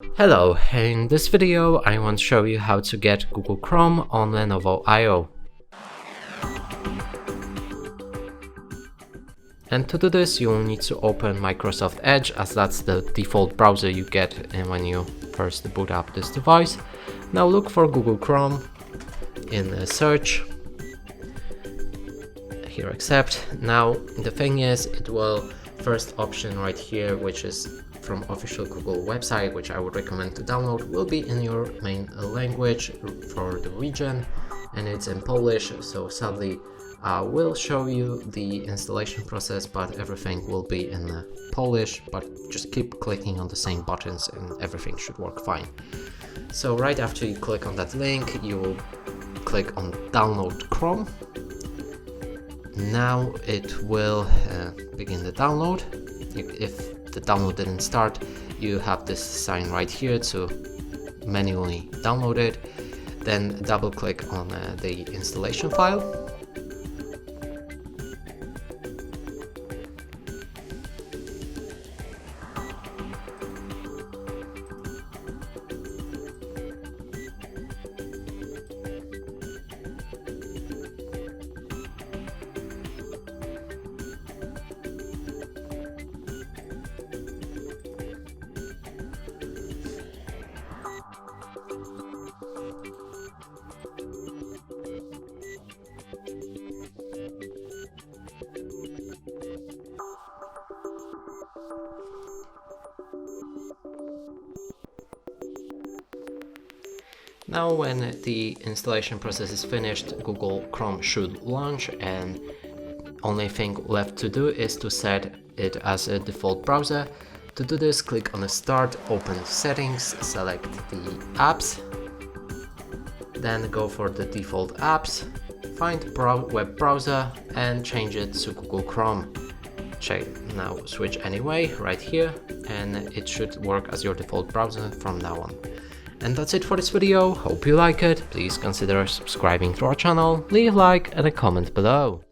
Hello, in this video I want to show you how to get Google Chrome on LENOVO AIO. And to do this you will need to open Microsoft Edge, as that's the default browser you get when you first boot up this device. Now look for Google Chrome in search. Here accept. Now the thing is, it will first option right here, which is from official Google website, which I would recommend to download, will be in your main language for the region, and it's in Polish, so sadly will show you the installation process, but everything will be in Polish, but just keep clicking on the same buttons and everything should work fine. So right after you click on that link, you will click on download Chrome. Now it will begin the download. If the download didn't start, you have this sign right here to manually download it. Then double click on the installation file. Now when the installation process is finished, Google Chrome should launch, and only thing left to do is to set it as a default browser. To do this, click on the Start, open Settings, select the apps, then go for the default apps, find web browser and change it to Google Chrome. Now switch anyway right here, and it should work as your default browser from now on. And that's it for this video. Hope you like it. Please consider subscribing to our channel, leave a like and a comment below.